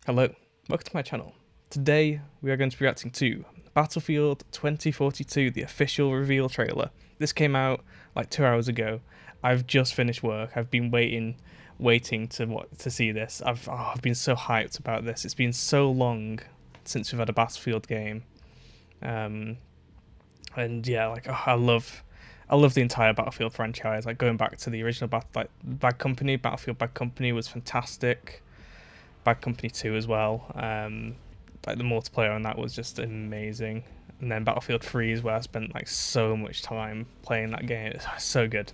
Hello, welcome to my channel. Today we are going to be reacting to Battlefield 2042, the official reveal trailer. This came out like 2 hours ago. I've just finished work. I've been waiting to see this. I've been so hyped about this. It's been so long since we've had a Battlefield game, and yeah, I love the entire Battlefield franchise. Like going back to the original Bad Company. Battlefield Bad Company was fantastic. Bad Company 2 as well. Like the multiplayer on that was just amazing. And then Battlefield 3 is where I spent like so much time playing that game. It's so good.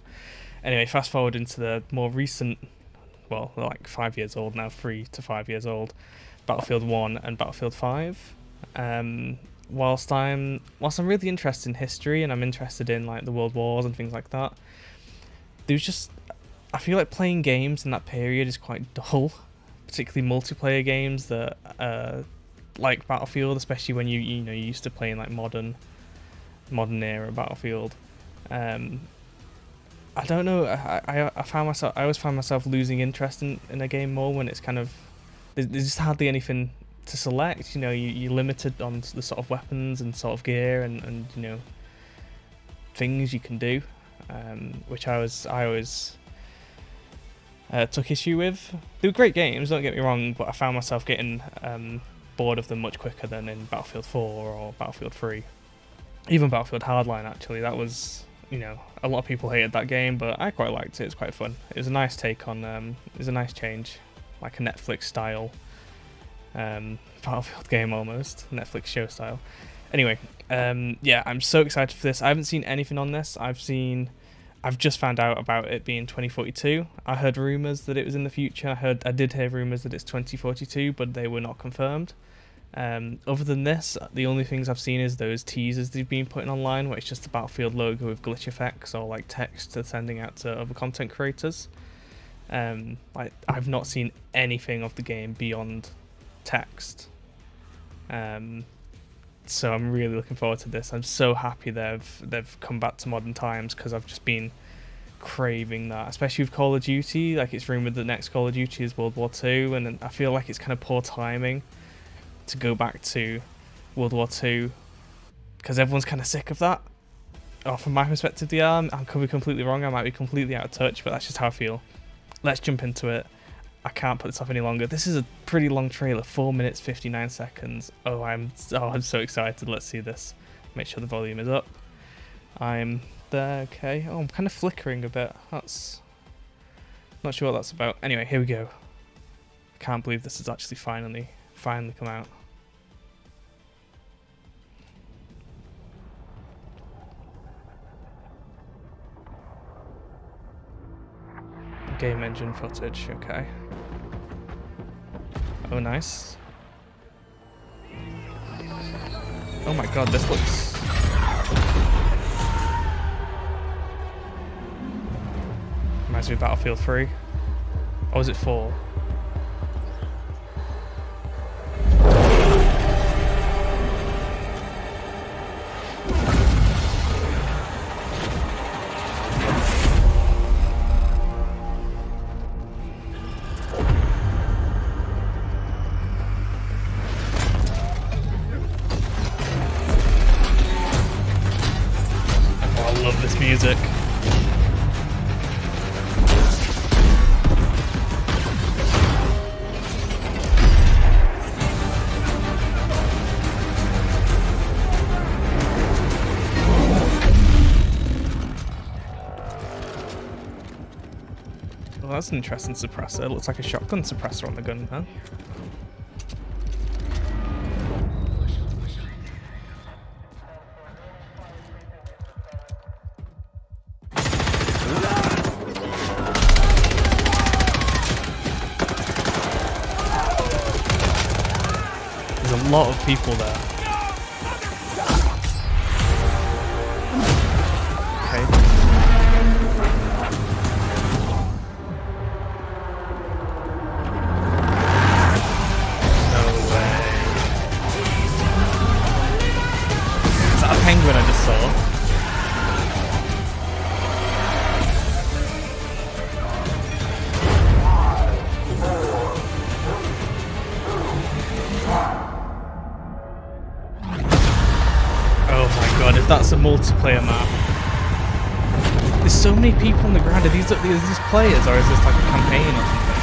Anyway, fast forward into the more recent, well, they're like 5 years old now, 3 to 5 years old, Battlefield 1 and Battlefield 5. Whilst I'm really interested in history and I'm interested in like the World Wars and things like that, I feel like playing games in that period is quite dull, particularly multiplayer games that like Battlefield, especially when you used to playing like modern era Battlefield. I don't know. I always find myself losing interest in a game more when it's kind of there's just hardly anything to select. You're limited on the sort of weapons and sort of gear and things you can do, which I always took issue with. They were great games, don't get me wrong, but I found myself getting bored of them much quicker than in Battlefield 4 or Battlefield 3. Even Battlefield Hardline, actually, that was, a lot of people hated that game, but I quite liked it. It's quite fun. It was a nice take on, it was a nice change, like a Netflix style Battlefield game almost, Netflix show style. Anyway, yeah, I'm so excited for this. I haven't seen anything on this. I've just found out about it being 2042. I heard rumours that it was in the future. I did hear rumours that it's 2042, but they were not confirmed. Other than this, the only things I've seen is those teasers they've been putting online, where it's just the Battlefield logo with glitch effects or like text to sending out to other content creators. I've not seen anything of the game beyond text. So I'm really looking forward to this. I'm so happy they've come back to modern times, because I've just been craving that, especially with Call of Duty. Like, it's rumored that the next Call of Duty is World War II, and I feel like it's kind of poor timing to go back to World War II, because everyone's kind of sick of that. Oh, from my perspective, they are. I could be completely wrong. I might be completely out of touch, but that's just how I feel. Let's jump into it. I can't put this off any longer. This is a pretty long trailer, 4 minutes 59 seconds. I'm so excited. Let's see this. Make sure the volume is up. I'm there. Okay. Oh, I'm kind of flickering a bit. That's not sure what that's about. Anyway, here we go. Can't believe this has actually finally come out. Game engine footage. Okay. Oh, nice. Oh my god, this looks... reminds me of Battlefield 3. Or was it 4? I love this music. Well, that's an interesting suppressor. It looks like a shotgun suppressor on the gun, huh? There's a lot of people there. Okay. Penguin I just saw. if that's a multiplayer map. There's so many people on the ground. Are these players, or is this like a campaign or something?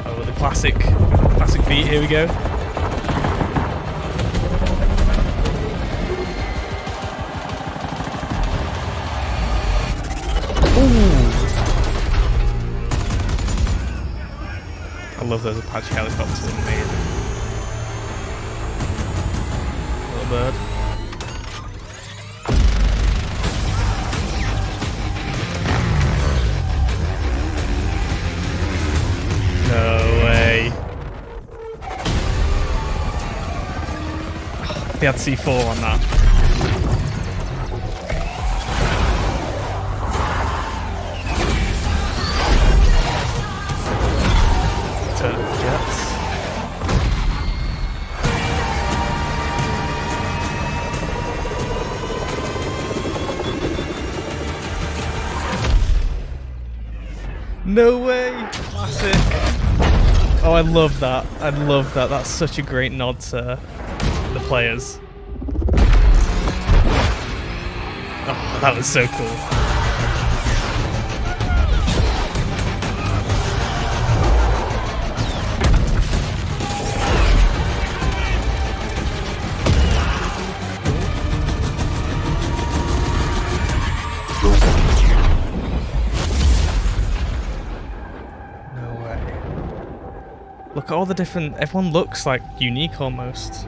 Oh, the classic beat. Here we go. I love those Apache helicopters, amazing. Little bird. No way. They had C4 on that. Jets. No way! Classic. Oh, I love that. I love that. That's such a great nod to the players. Oh, that was so cool. Look at all the different... Everyone looks like unique almost.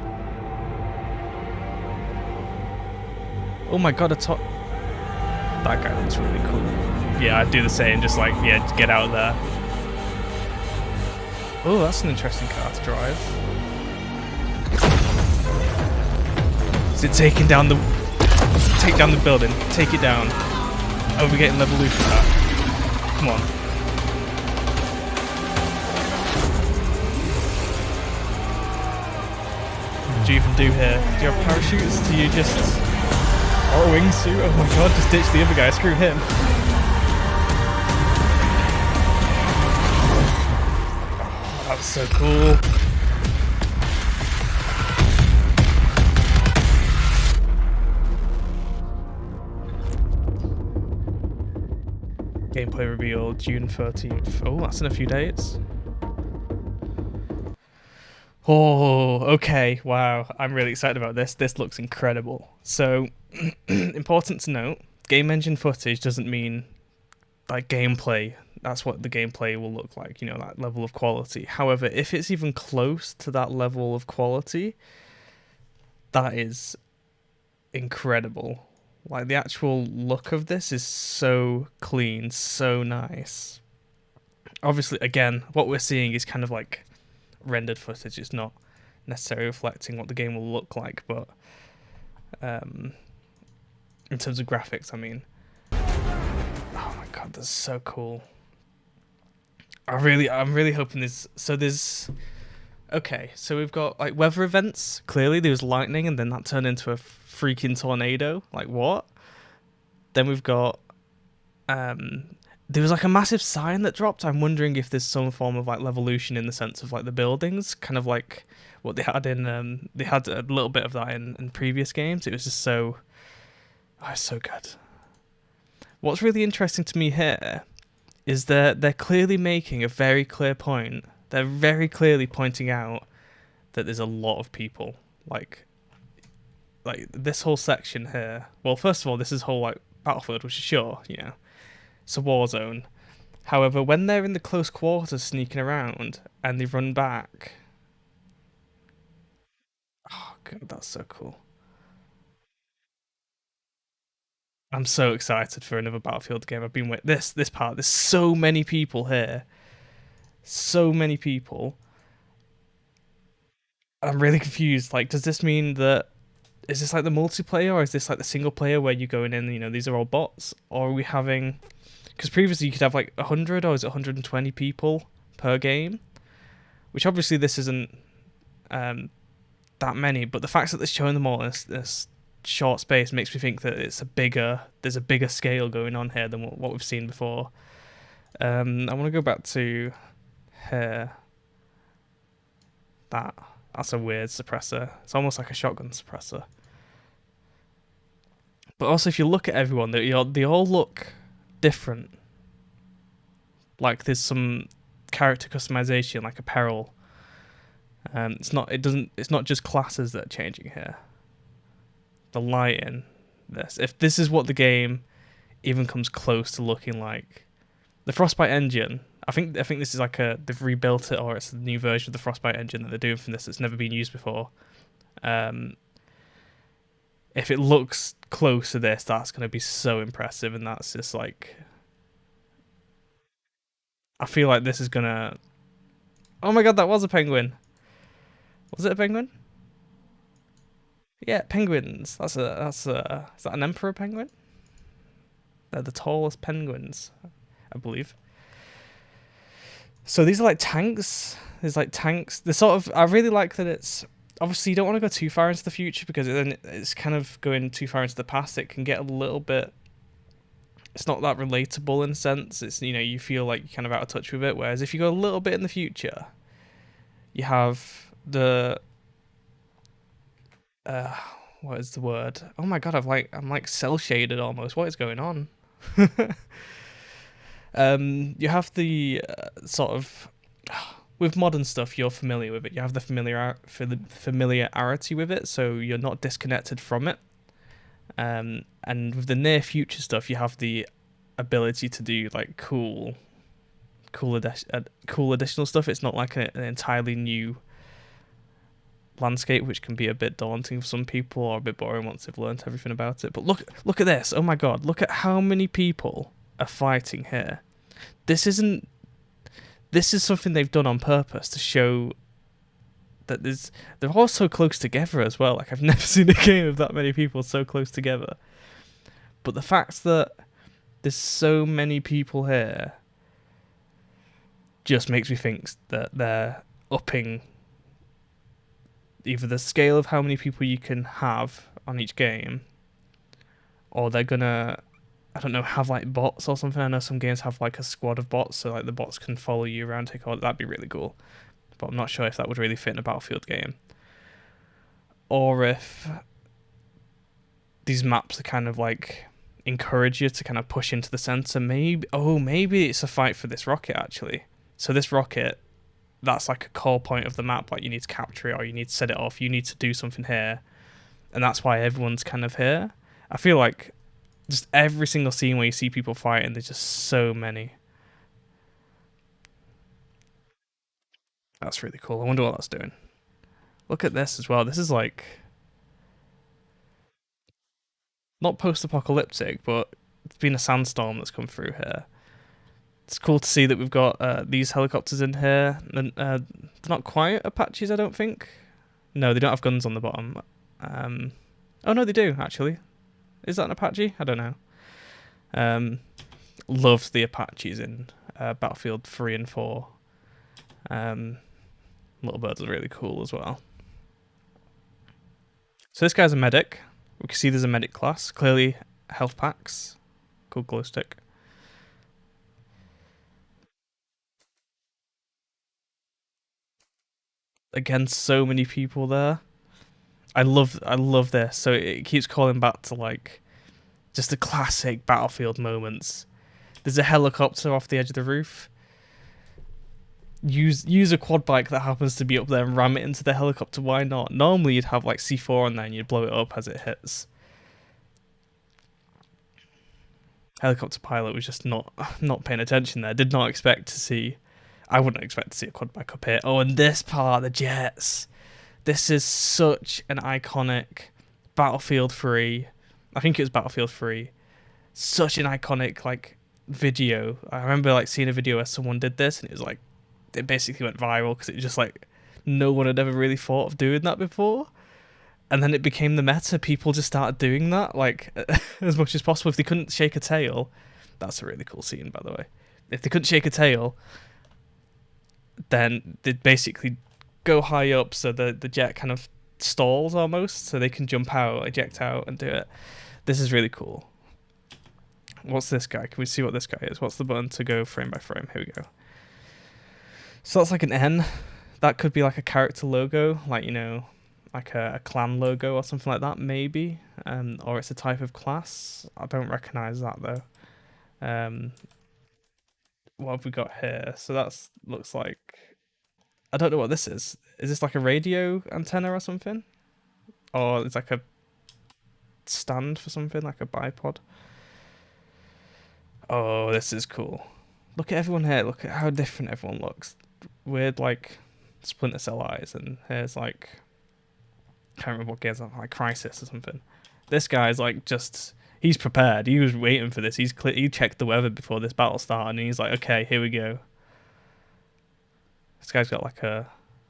Oh my god, that guy looks really cool. Yeah, I'd do the same, just like, yeah, get out there. Oh, that's an interesting car to drive. Is it taking down the... Take down the building. Take it down. Oh, we're getting level for that. Come on. What do you even do here? Do you have parachutes? Do you just... Or a wingsuit? Oh my god, just ditch the other guy, screw him. Oh, that was so cool. Gameplay reveal June 13th. Oh, that's in a few days. Oh, okay. Wow. I'm really excited about this. This looks incredible. So, important to note, game engine footage doesn't mean like gameplay. That's what the gameplay will look like, you know, that level of quality. However, if it's even close to that level of quality, that is incredible. Like, the actual look of this is so clean, so nice. Obviously, again, what we're seeing is kind of like rendered footage. It's not necessarily reflecting what the game will look like, but in terms of graphics, I mean. Oh my god, that's so cool. I'm really hoping this. So there's... Okay, so we've got like weather events. Clearly there was lightning and then that turned into a freaking tornado. Like, what? Then we've got there was like a massive sign that dropped. I'm wondering if there's some form of like levolution in the sense of like the buildings, kind of like what they had in they had a little bit of that in previous games. It was just so so good. What's really interesting to me here is that they're clearly making a very clear point. They're very clearly pointing out that there's a lot of people. Like this whole section here. Well, first of all, this is whole like Battlefield, which is sure, you know, it's a war zone. However, when they're in the close quarters sneaking around and they run back, oh god, that's so cool. I'm so excited for another Battlefield game. I've been with this part. There's so many people here. So many people. I'm really confused. Like, does this mean that... Is this like the multiplayer, or is this like the single player where you're going in and, you know, these are all bots? Or are we having... Because previously you could have like 100 or is it 120 people per game? Which obviously this isn't that many, but the fact that they're showing them all in this short space makes me think that there's a bigger scale going on here than what we've seen before. I want to go back to here. That's a weird suppressor. It's almost like a shotgun suppressor. But also, if you look at everyone, they all look different. Like there's some character customization, like apparel. It's not just classes that are changing here. The lighting, if this is what the game even comes close to looking like, the Frostbite engine. I think this is like they've rebuilt it, or it's a new version of the Frostbite engine that they're doing from this that's never been used before. If it looks close to this, that's going to be so impressive, and that's just like, I feel like this is gonna. Oh my god, that was a penguin. Was it a penguin? Yeah, penguins. Is that an emperor penguin? They're the tallest penguins, I believe. So these are like tanks. There's like tanks. The sort of, I really like that it's, obviously you don't want to go too far into the future because then it's kind of going too far into the past. It can get a little bit, it's not that relatable in a sense. It's, you feel like you're kind of out of touch with it. Whereas if you go a little bit in the future, you have the, what is the word? Oh my god, I'm like cell shaded almost. What is going on? You have the sort of, with modern stuff, you're familiar with it. You have the familiarity with it, so you're not disconnected from it. And with the near future stuff, you have the ability to do like cool additional stuff. It's not like an entirely new landscape, which can be a bit daunting for some people or a bit boring once they've learned everything about it. But look at this. Oh my god, look at how many people are fighting here. This is something they've done on purpose to show that they're all so close together as well. Like, I've never seen a game of that many people so close together. But the fact that there's so many people here just makes me think that they're upping either the scale of how many people you can have on each game, or they're gonna, I don't know, have like bots or something. I know some games have like a squad of bots, so like the bots can follow you around, take all. That'd be really cool. But I'm not sure if that would really fit in a Battlefield game. Or if these maps are kind of like encourage you to kind of push into the center. Maybe it's a fight for this rocket actually. So this rocket, that's like a core point of the map. Like, you need to capture it, or you need to set it off. You need to do something here, and that's why everyone's kind of here. I feel like just every single scene where you see people fighting, there's just so many. That's really cool. I wonder what that's doing. Look at this as well. This is like not post-apocalyptic, but it's been a sandstorm that's come through here. It's cool to see that we've got these helicopters in here. They're not quite Apaches, I don't think. No, they don't have guns on the bottom. Oh no, they do actually. Is that an Apache? I don't know. Loved the Apaches in Battlefield 3 and 4. Little Birds are really cool as well. So this guy's a medic. We can see there's a medic class. Clearly health packs. Cool glow stick. Again, so many people there. I love this. So it keeps calling back to like just the classic Battlefield moments. There's a helicopter off the edge of the roof. Use a quad bike that happens to be up there and ram it into the helicopter. Why not? Normally you'd have like C4 on there and you'd blow it up as it hits. Helicopter pilot was just not paying attention there. Did not expect to see. I wouldn't expect to see a quad bike up here. Oh, and this part, the jets. This is such an iconic Battlefield 3. I think it was Battlefield 3. Such an iconic like video. I remember like seeing a video where someone did this, and it was like, it basically went viral because it just like no one had ever really thought of doing that before. And then it became the meta. People just started doing that like as much as possible. If they couldn't shake a tail, that's a really cool scene, by the way. If they couldn't shake a tail, then they'd basically go high up so the jet kind of stalls almost, so they can jump out, eject out, and do it. This is really cool. What's this guy? Can we see what this guy is? What's the button to go frame by frame? Here we go. So that's like an N. That could be like a character logo, like, like a clan logo or something like that, maybe. Or it's a type of class. I don't recognize that though. What have we got here? So that's looks like, I don't know what this is. Is this like a radio antenna or something? Or it's like a stand for something, like a bipod? Oh, this is cool. Look at everyone here. Look at how different everyone looks. Weird, like, Splinter Cell eyes, and here's like, can't remember what game's like Crisis or something. This guy's like just, he's prepared. He was waiting for this. He checked the weather before this battle started, and he's like, okay, here we go. This guy's got like a,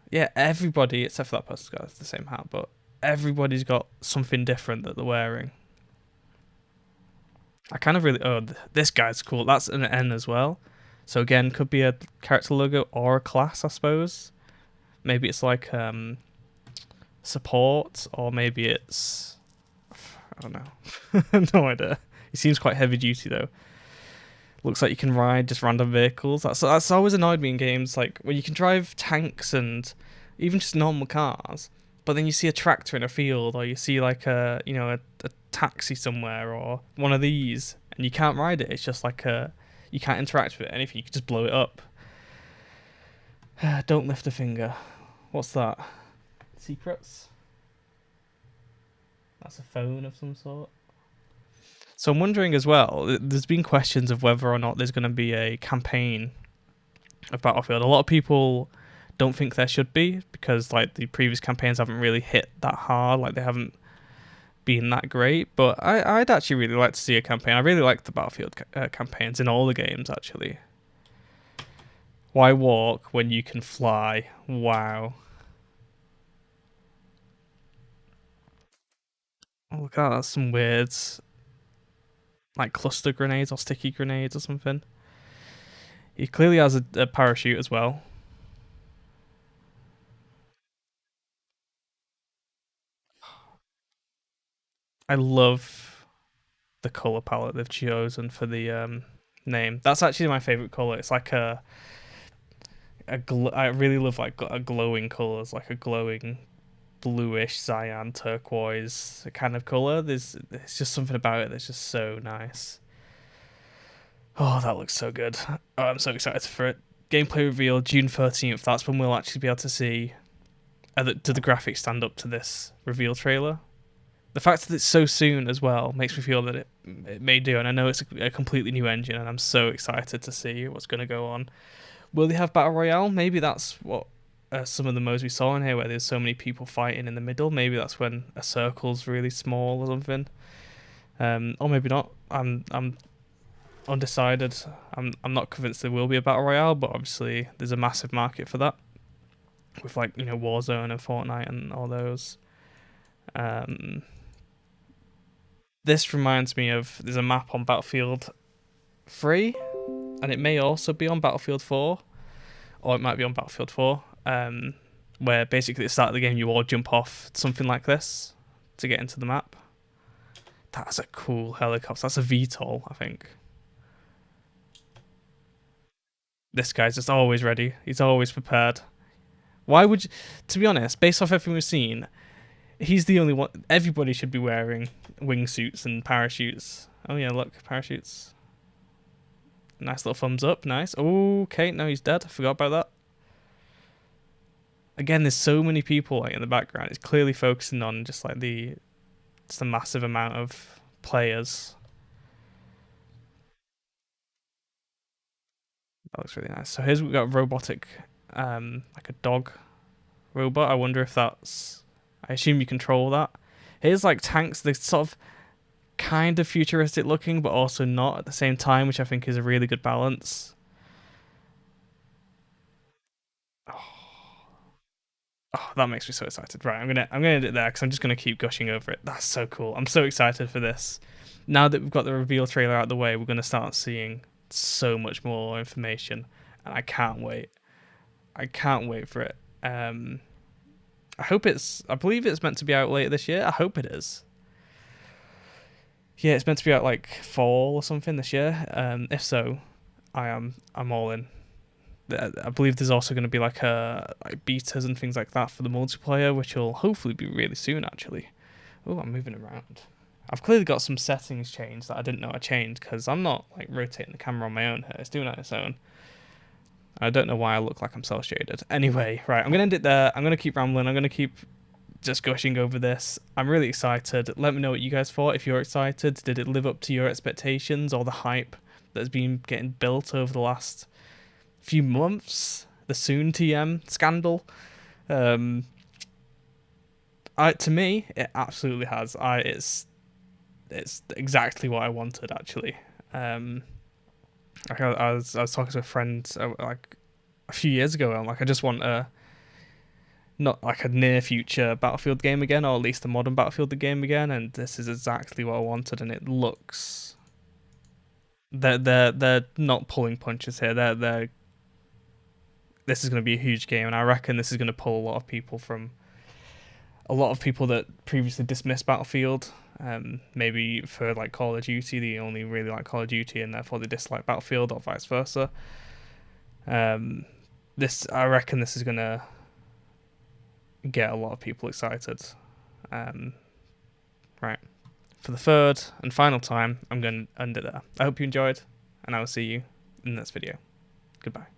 yeah, everybody except for that person's got the same hat, but everybody's got something different that they're wearing. I kind of really, oh, this guy's cool. That's an N as well. So again, could be a character logo or a class, I suppose. Maybe it's like support, or maybe it's, I don't know. No idea. He seems quite heavy duty though. Looks like you can ride just random vehicles. That's always annoyed me in games, like when you can drive tanks and even just normal cars, but then you see a tractor in a field, or you see like a taxi somewhere, or one of these, and you can't ride it. It's just like you can't interact with it. Anything, you can just blow it up. Don't lift a finger. What's that? Secrets? That's a phone of some sort. So I'm wondering as well, there's been questions of whether or not there's going to be a campaign of Battlefield. A lot of people don't think there should be, because like the previous campaigns haven't really hit that hard, like they haven't been that great. But I'd actually really like to see a campaign. I really like the Battlefield campaigns in all the games, actually. Why walk when you can fly? Wow. Oh, look at that, that's some weird, like cluster grenades or sticky grenades or something. He clearly has a parachute as well. I love the color palette they've chosen for the name. That's actually my favorite color. It's like I really love like a glowing colors, like a glowing bluish cyan turquoise kind of color. There's just something about it that's just so nice. Oh, that looks so good. Oh, I'm so excited for it. Gameplay reveal June 13th. That's when we'll actually be able to see, do the graphics stand up to this reveal trailer. The fact that it's so soon as well makes me feel that it may do, and I know it's a completely new engine, and I'm so excited to see what's going to go on. Will they have Battle Royale? Maybe that's what some of the modes we saw in here, where there's so many people fighting in the middle. Maybe that's when a circle's really small or something. Or maybe not. I'm undecided. I'm not convinced there will be a Battle Royale, but obviously there's a massive market for that, with like Warzone and Fortnite and all those. This reminds me of, there's a map on Battlefield 3, and it may also be on Battlefield 4, or it might be on Battlefield 4, where basically at the start of the game you all jump off something like this to get into the map. That's a cool helicopter. That's a VTOL, I think. This guy's just always ready. He's always prepared. Why would you, to be honest, based off everything we've seen, he's the only one. Everybody should be wearing wingsuits and parachutes. Oh yeah, look, parachutes. Nice little thumbs up, nice. Okay, no, he's dead. I forgot about that. Again, there's so many people like in the background. It's clearly focusing on just like the massive amount of players. That looks really nice. So here's, we've got robotic, like a dog robot. I wonder if that's, I assume you control that. Here's like tanks. They're sort of kind of futuristic looking, but also not at the same time, which I think is a really good balance. Oh, that makes me so excited. Right, I'm gonna end it there because I'm just gonna keep gushing over it. That's so cool. I'm so excited for this. Now that we've got the reveal trailer out of the way, we're gonna start seeing so much more information, and I can't wait. I can't wait for it. I believe it's meant to be out later this year. I hope it is. Yeah, it's meant to be out like fall or something this year. If so, I'm all in. I believe there's also going to be like betas and things like that for the multiplayer, which will hopefully be really soon. Actually, oh, I'm moving around. I've clearly got some settings changed that I didn't know I changed because I'm not like rotating the camera on my own here. It's doing it on its own. I don't know why I look like I'm cel shaded. Anyway, right, I'm gonna end it there. I'm gonna keep rambling. I'm gonna keep just gushing over this. I'm really excited. Let me know what you guys thought. If you're excited, did it live up to your expectations or the hype that's been getting built over the last few months? The Soon TM scandal. To me, it absolutely has. It's exactly what I wanted actually. I was talking to a friend like a few years ago. I'm like, I just want a not like a near future Battlefield game again, or at least a modern Battlefield game again. And this is exactly what I wanted. And it looks they're not pulling punches here. They're this is going to be a huge game, and I reckon this is going to pull a lot of people that previously dismissed Battlefield. Maybe for like Call of Duty, they only really like Call of Duty, and therefore they dislike Battlefield, or vice versa. I reckon this is gonna get a lot of people excited. Right, for the third and final time, I'm going to end it there. I hope you enjoyed, and I will see you in the next video. Goodbye.